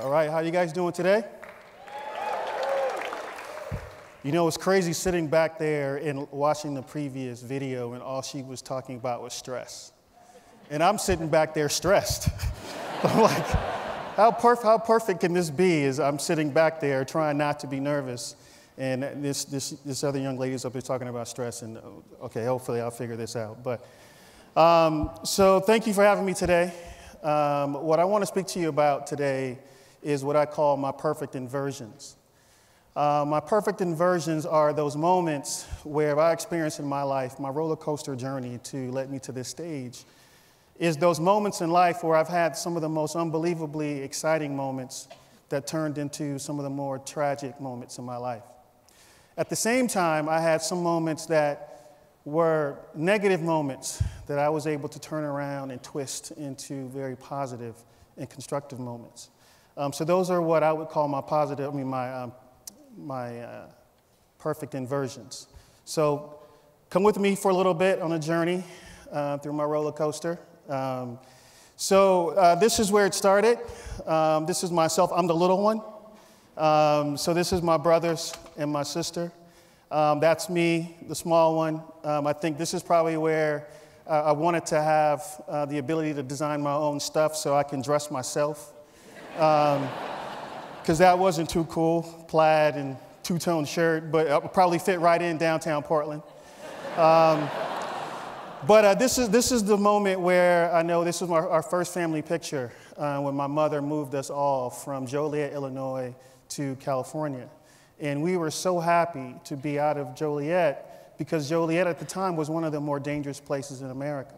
All right, how you guys doing today? You know, it's crazy sitting back there and watching the previous video and all she was talking about was stress. And I'm sitting back there stressed. I'm like, how perfect can this be as I'm sitting back there trying not to be nervous and this other young lady's up here talking about stress and okay, hopefully I'll figure this out. But so thank you for having me today. What I want to speak to you about today is what I call my perfect inversions. My perfect inversions are those moments where I experienced in my life, my roller coaster journey to lead me to this stage, is those moments in life where I've had some of the most unbelievably exciting moments that turned into some of the more tragic moments in my life. At the same time, I had some moments that were negative moments that I was able to turn around and twist into very positive and constructive moments. So those are what I would call my perfect inversions. So come with me for a little bit on a journey through my roller coaster. This is where it started. This is myself. I'm the little one. So this is my brothers and my sister. That's me, the small one. I think this is probably where I wanted to have the ability to design my own stuff so I can dress myself. Because that wasn't too cool, plaid and two-tone shirt, but it would probably fit right in downtown Portland. But this is the moment where I know this was our first family picture when my mother moved us all from Joliet, Illinois to California. And we were so happy to be out of Joliet because Joliet at the time was one of the more dangerous places in America.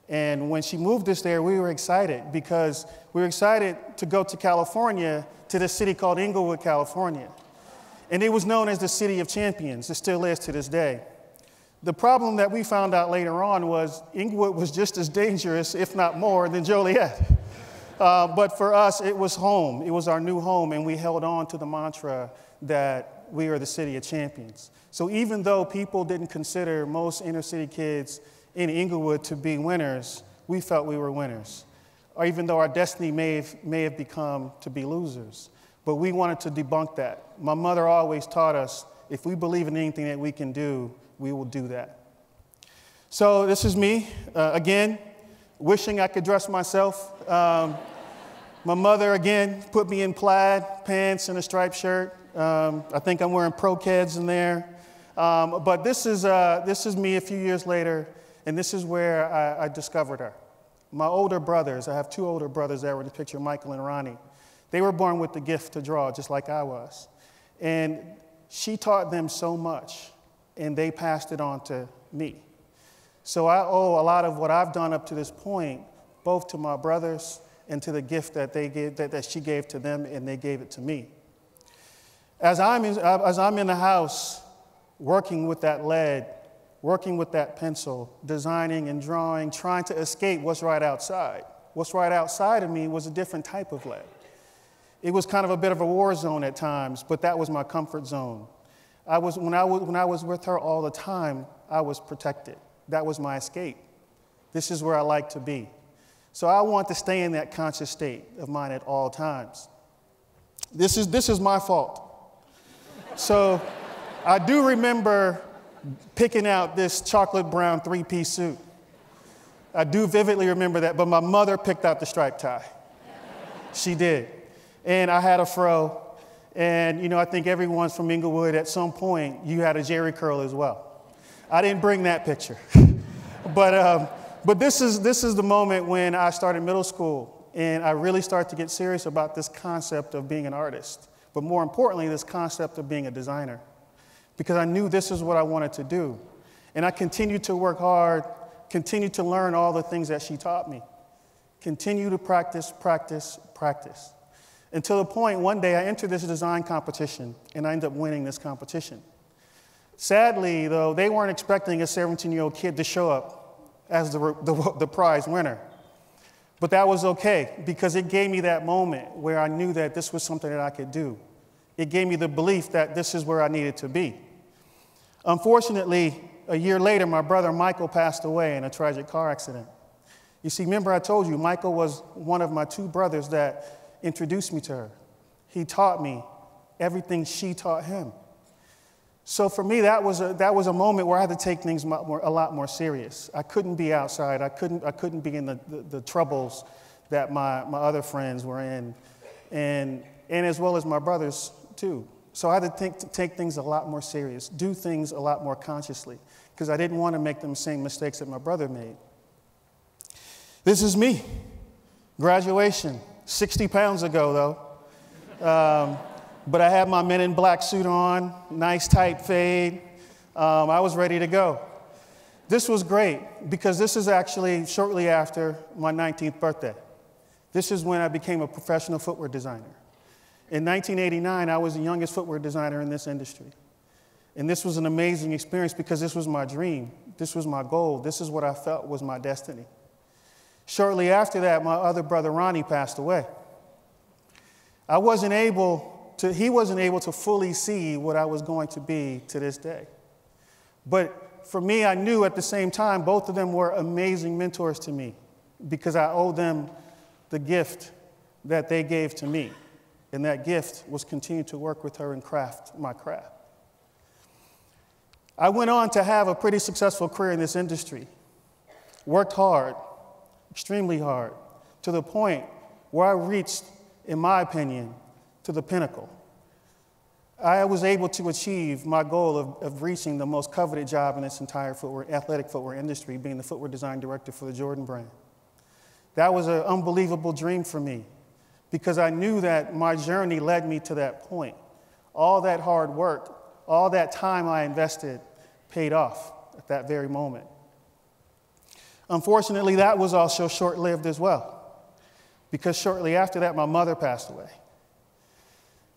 And when she moved us there, we were excited because we were excited to go to California, to this city called Inglewood, California. And it was known as the City of Champions. It still is to this day. The problem that we found out later on was Inglewood was just as dangerous, if not more, than Joliet. But for us, it was home. It was our new home, and we held on to the mantra that we are the City of Champions. So even though people didn't consider most inner city kids in Inglewood to be winners, we felt we were winners. Or even though our destiny may have become to be losers. But we wanted to debunk that. My mother always taught us, if we believe in anything that we can do, we will do that. So this is me, again, wishing I could dress myself. My mother, again, put me in plaid pants and a striped shirt. I think I'm wearing Pro-Keds in there. But this is me a few years later, and this is where I discovered her. My older brothers, I have two older brothers that were in the picture, Michael and Ronnie. They were born with the gift to draw, just like I was. And she taught them so much, and they passed it on to me. So I owe a lot of what I've done up to this point, both to my brothers and to the gift that they gave, that she gave to them, and they gave it to me. As I'm in the house, working with that lead, working with that pencil, designing and drawing, trying to escape what's right outside. What's right outside of me was a different type of lead. It was kind of a bit of a war zone at times, but that was my comfort zone. When I was with her all the time, I was protected. That was my escape. This is where I like to be. So I want to stay in that conscious state of mind at all times. This is my fault. So I do remember picking out this chocolate brown three-piece suit. I do vividly remember that, but my mother picked out the striped tie. She did. And I had a fro, and you know, I think everyone's from Inglewood at some point, you had a jerry curl as well. I didn't bring that picture. But this is the moment when I started middle school, and I really started to get serious about this concept of being an artist, but more importantly, this concept of being a designer, because I knew this is what I wanted to do. And I continued to work hard, continued to learn all the things that she taught me, continue to practice, practice, practice. Until the point, one day, I entered this design competition, and I ended up winning this competition. Sadly, though, they weren't expecting a 17-year-old kid to show up as the prize winner. But that was okay, because it gave me that moment where I knew that this was something that I could do. It gave me the belief that this is where I needed to be. Unfortunately, a year later, my brother Michael passed away in a tragic car accident. You see, remember I told you, Michael was one of my two brothers that introduced me to her. He taught me everything she taught him. So for me, that was a moment where I had to take things a lot more serious. I couldn't be outside. I couldn't be in the troubles that my other friends were in, and as well as my brothers too. So I had to take things a lot more serious, do things a lot more consciously, because I didn't want to make the same mistakes that my brother made. This is me. Graduation, 60 pounds ago though. But I had my Men in Black suit on, nice tight fade. I was ready to go. This was great because this is actually shortly after my 19th birthday. This is when I became a professional footwear designer. In 1989, I was the youngest footwear designer in this industry. And this was an amazing experience because this was my dream. This was my goal. This is what I felt was my destiny. Shortly after that, my other brother, Ronnie, passed away. He wasn't able to fully see what I was going to be to this day. But for me, I knew at the same time, both of them were amazing mentors to me because I owe them the gift that they gave to me. And that gift was continue to work with her and craft my craft. I went on to have a pretty successful career in this industry. Worked hard, extremely hard, to the point where I reached, in my opinion, to the pinnacle. I was able to achieve my goal of reaching the most coveted job in this entire athletic footwear industry, being the footwear design director for the Jordan brand. That was an unbelievable dream for me because I knew that my journey led me to that point. All that hard work, all that time I invested paid off at that very moment. Unfortunately, that was also short-lived as well because shortly after that, my mother passed away.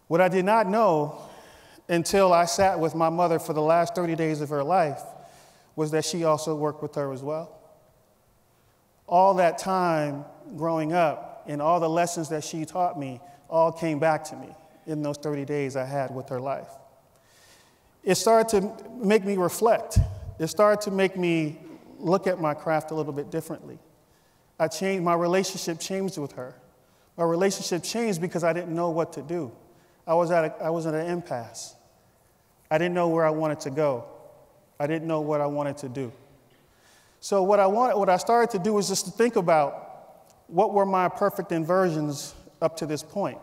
What I did not know until I sat with my mother for the last 30 days of her life was that she also worked with her as well. All that time growing up and all the lessons that she taught me all came back to me in those 30 days I had with her life. It started to make me reflect. It started to make me look at my craft a little bit differently. My relationship changed with her. My relationship changed because I didn't know what to do. I was at an impasse. I didn't know where I wanted to go. I didn't know what I wanted to do. So what I started to do was just to think about what were my perfect inversions up to this point.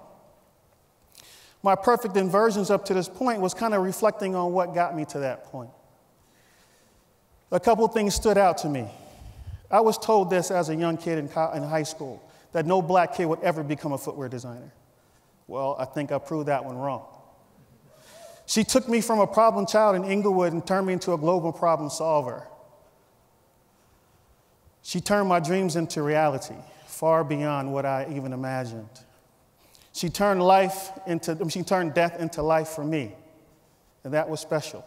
My perfect inversions up to this point was kind of reflecting on what got me to that point. A couple things stood out to me. I was told this as a young kid in high school, that no black kid would ever become a footwear designer. Well, I think I proved that one wrong. She took me from a problem child in Inglewood and turned me into a global problem solver. She turned my dreams into reality, far beyond what I even imagined. She turned death into life for me, and that was special.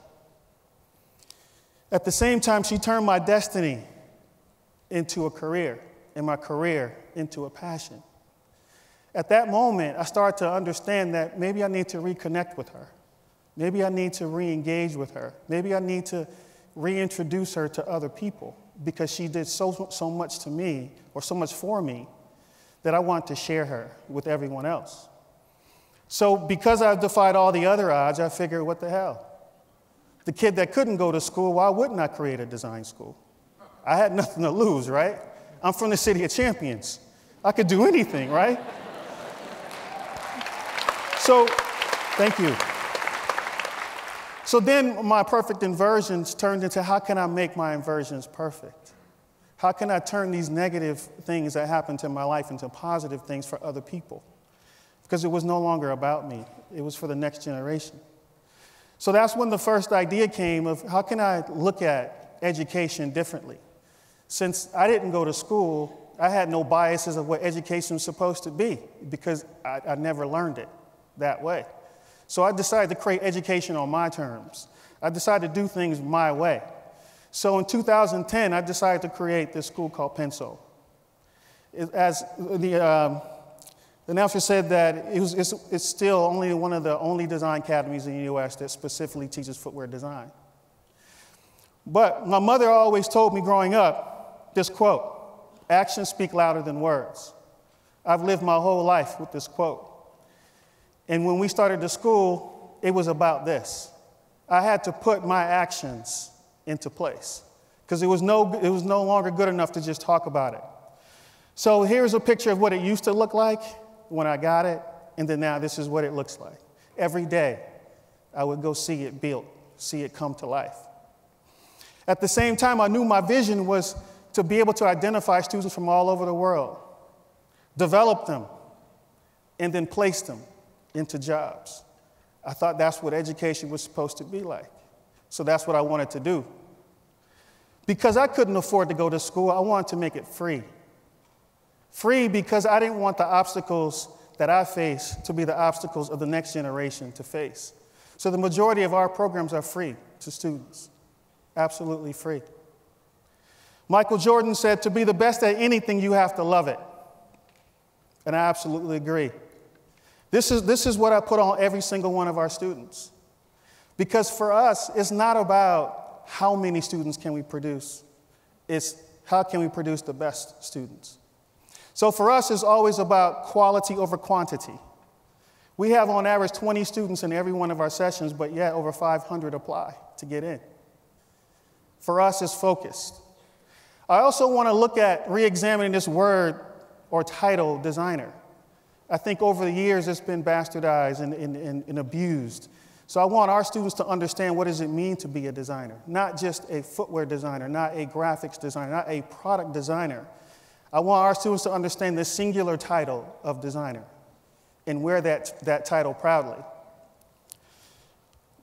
At the same time, she turned my destiny into a career, and my career into a passion. At that moment, I started to understand that maybe I need to reconnect with her. Maybe I need to re-engage with her. Maybe I need to reintroduce her to other people because she did so much to me, or so much for me, that I want to share her with everyone else. So because I've defied all the other odds, I figured, what the hell? The kid that couldn't go to school, why wouldn't I create a design school? I had nothing to lose, right? I'm from the city of champions. I could do anything, right? So, thank you. So then my perfect inversions turned into how can I make my inversions perfect? How can I turn these negative things that happened in my life into positive things for other people? Because it was no longer about me. It was for the next generation. So that's when the first idea came of how can I look at education differently? Since I didn't go to school, I had no biases of what education was supposed to be because I never learned it that way. So I decided to create education on my terms. I decided to do things my way. So in 2010, I decided to create this school called PENSOLE. As the announcer said that it's still only one of the only design academies in the U.S. that specifically teaches footwear design. But my mother always told me growing up this quote, actions speak louder than words. I've lived my whole life with this quote. And when we started the school, it was about this. I had to put my actions into place because it was no longer good enough to just talk about it. So here's a picture of what it used to look like when I got it, and then now this is what it looks like. Every day, I would go see it built, see it come to life. At the same time, I knew my vision was to be able to identify students from all over the world, develop them, and then place them into jobs. I thought that's what education was supposed to be like. So that's what I wanted to do. Because I couldn't afford to go to school, I wanted to make it free. Free because I didn't want the obstacles that I face to be the obstacles of the next generation to face. So the majority of our programs are free to students. Absolutely free. Michael Jordan said, to be the best at anything, you have to love it. And I absolutely agree. This is what I put on every single one of our students. Because for us, it's not about how many students can we produce. It's how can we produce the best students. So for us, it's always about quality over quantity. We have on average 20 students in every one of our sessions, but yet over 500 apply to get in. For us, it's focused. I also want to look at re-examining this word or title, designer. I think over the years it's been bastardized and abused. So I want our students to understand what does it mean to be a designer, not just a footwear designer, not a graphics designer, not a product designer. I want our students to understand the singular title of designer and wear that title proudly.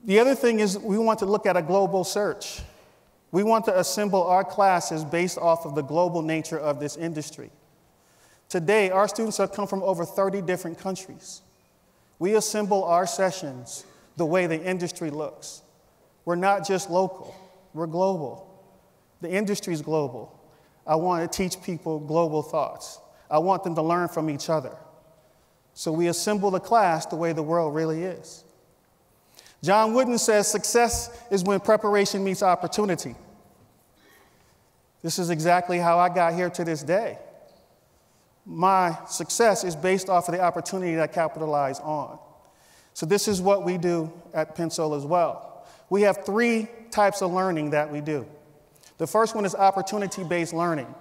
The other thing is we want to look at a global search. We want to assemble our classes based off of the global nature of this industry. Today, our students have come from over 30 different countries. We assemble our sessions the way the industry looks. We're not just local, we're global. The industry is global. I want to teach people global thoughts. I want them to learn from each other. So we assemble the class the way the world really is. John Wooden says success is when preparation meets opportunity. This is exactly how I got here to this day. My success is based off of the opportunity that I capitalize on. So this is what we do at PENSOLE as well. We have 3 types of learning that we do. The first one is opportunity-based learning,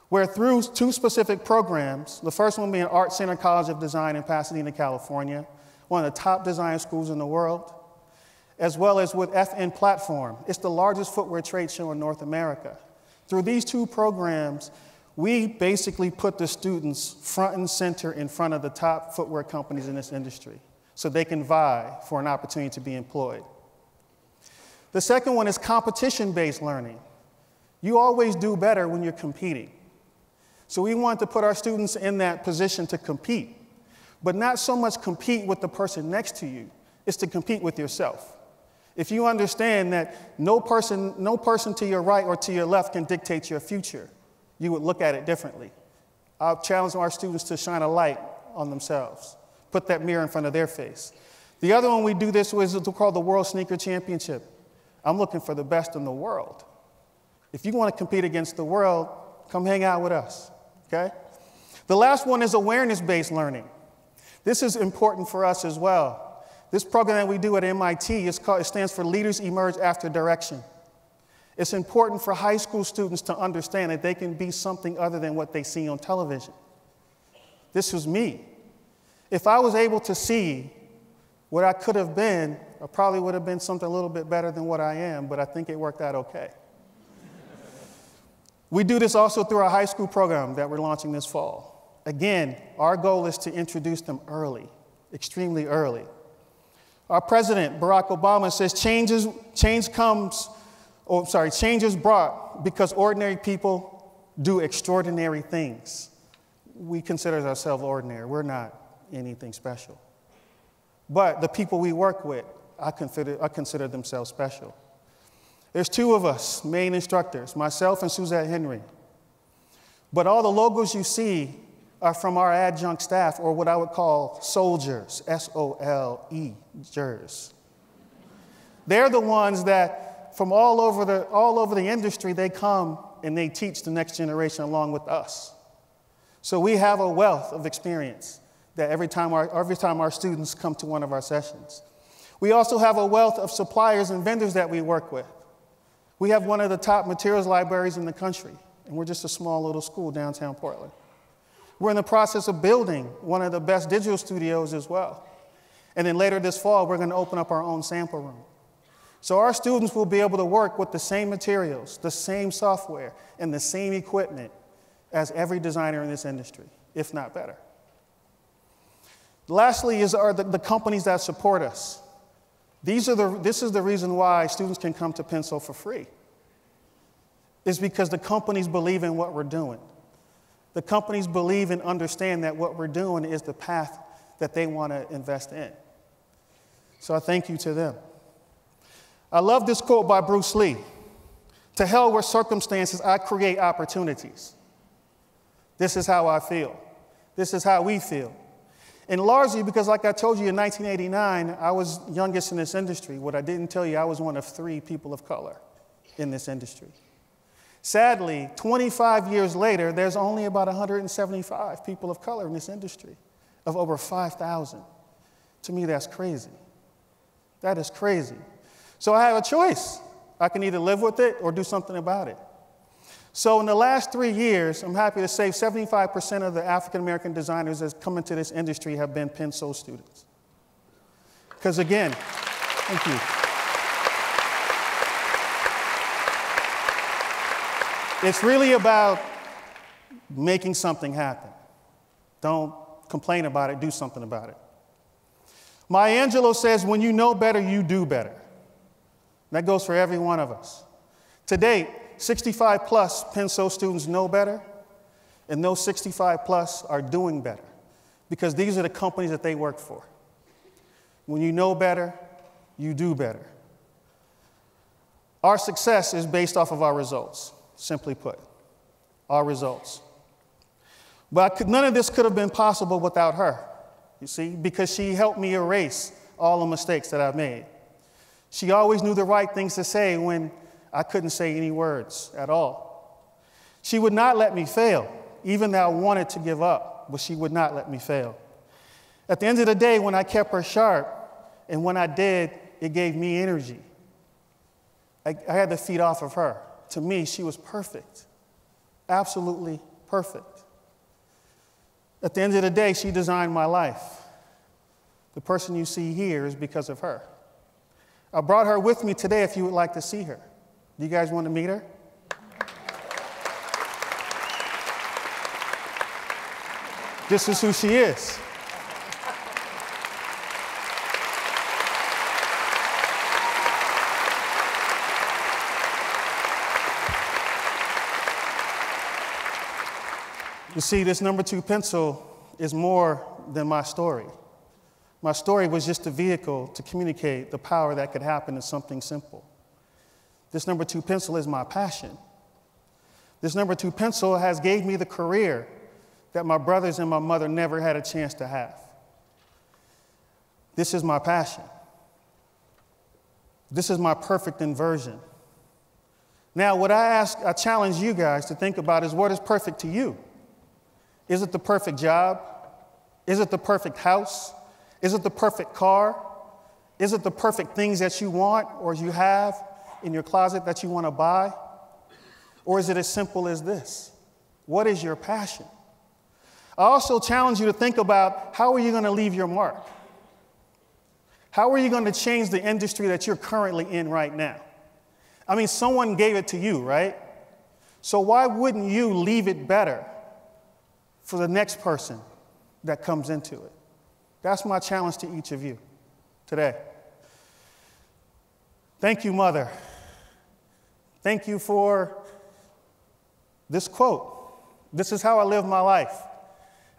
where through 2 specific programs, the first one being Art Center College of Design in Pasadena, California, one of the top design schools in the world, as well as with FN Platform. It's the largest footwear trade show in North America. Through these 2 programs, we basically put the students front and center in front of the top footwear companies in this industry so they can vie for an opportunity to be employed. The second one is competition-based learning. You always do better when you're competing. So we want to put our students in that position to compete, but not so much compete with the person next to you, it's to compete with yourself. If you understand that no person to your right or to your left can dictate your future, you would look at it differently. I'll challenge our students to shine a light on themselves, put that mirror in front of their face. The other one we do this with is called the World Sneaker Championship. I'm looking for the best in the world. If you want to compete against the world, come hang out with us, okay? The last one is awareness-based learning. This is important for us as well. This program that we do at MIT, it stands for Leaders Emerge After Direction. It's important for high school students to understand that they can be something other than what they see on television. This was me. If I was able to see what I could have been, I probably would have been something a little bit better than what I am, but I think it worked out okay. We do this also through our high school program that we're launching this fall. Again, our goal is to introduce them early, extremely early. Our president, Barack Obama, says change is brought because ordinary people do extraordinary things. We consider ourselves ordinary. We're not anything special. But the people we work with, I consider themselves special. There's 2 of us, main instructors, myself and Suzette Henry. But all the logos you see are from our adjunct staff, or what I would call soldiers, S-O-L-E-gers. They're the ones that from all over the industry, they come and they teach the next generation along with us. So we have a wealth of experience that every time our students come to one of our sessions. We also have a wealth of suppliers and vendors that we work with. We have one of the top materials libraries in the country, and we're just a small little school downtown Portland. We're in the process of building one of the best digital studios as well. And then later this fall, we're going to open up our own sample room. So our students will be able to work with the same materials, the same software, and the same equipment as every designer in this industry, if not better. Lastly are the companies that support us. This is the reason why students can come to PENSOLE for free. It's because the companies believe in what we're doing. The companies believe and understand that what we're doing is the path that they want to invest in. So I thank you to them. I love this quote by Bruce Lee. To hell with circumstances, I create opportunities. This is how I feel. This is how we feel. And largely because, like I told you, in 1989, I was youngest in this industry. What I didn't tell you, I was one of 3 people of color in this industry. Sadly, 25 years later, there's only about 175 people of color in this industry of over 5,000. To me, that's crazy. That is crazy. So I have a choice. I can either live with it or do something about it. So in the last 3 years, I'm happy to say 75% of the African-American designers that come into this industry have been PENSOLE students. Because again, thank you. It's really about making something happen. Don't complain about it, do something about it. Maya Angelou says, when you know better, you do better. That goes for every one of us. To date, 65 plus PENSOLE students know better, and those 65 plus are doing better because these are the companies that they work for. When you know better, you do better. Our success is based off of our results, simply put, our results. But none of this could have been possible without her, you see, because she helped me erase all the mistakes that I've made. She always knew the right things to say when I couldn't say any words at all. She would not let me fail, even though I wanted to give up, but she would not let me fail. At the end of the day, when I kept her sharp, and when I did, it gave me energy. I had to feed off of her. To me, she was perfect, absolutely perfect. At the end of the day, she designed my life. The person you see here is because of her. I brought her with me today if you would like to see her. Do you guys want to meet her? This is who she is. You see, this #2 pencil is more than my story. My story was just a vehicle to communicate the power that could happen in something simple. This #2 pencil is my passion. This #2 pencil has gave me the career that my brothers and my mother never had a chance to have. This is my passion. This is my perfect inversion. Now, what I challenge you guys to think about is, what is perfect to you? Is it the perfect job? Is it the perfect house? Is it the perfect car? Is it the perfect things that you want or you have in your closet that you want to buy? Or is it as simple as this? What is your passion? I also challenge you to think about, how are you going to leave your mark? How are you going to change the industry that you're currently in right now? I mean, someone gave it to you, right? So why wouldn't you leave it better for the next person that comes into it? That's my challenge to each of you today. Thank you, Mother. Thank you for this quote. This is how I live my life.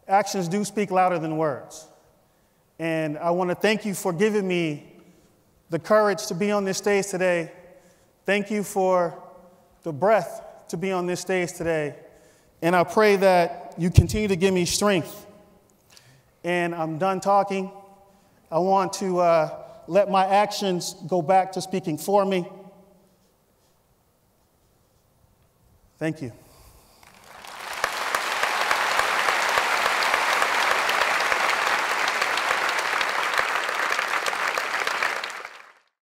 Actions do speak louder than words. And I want to thank you for giving me the courage to be on this stage today. Thank you for the breath to be on this stage today. And I pray that you continue to give me strength. And I'm done talking. I want to let my actions go back to speaking for me. Thank you.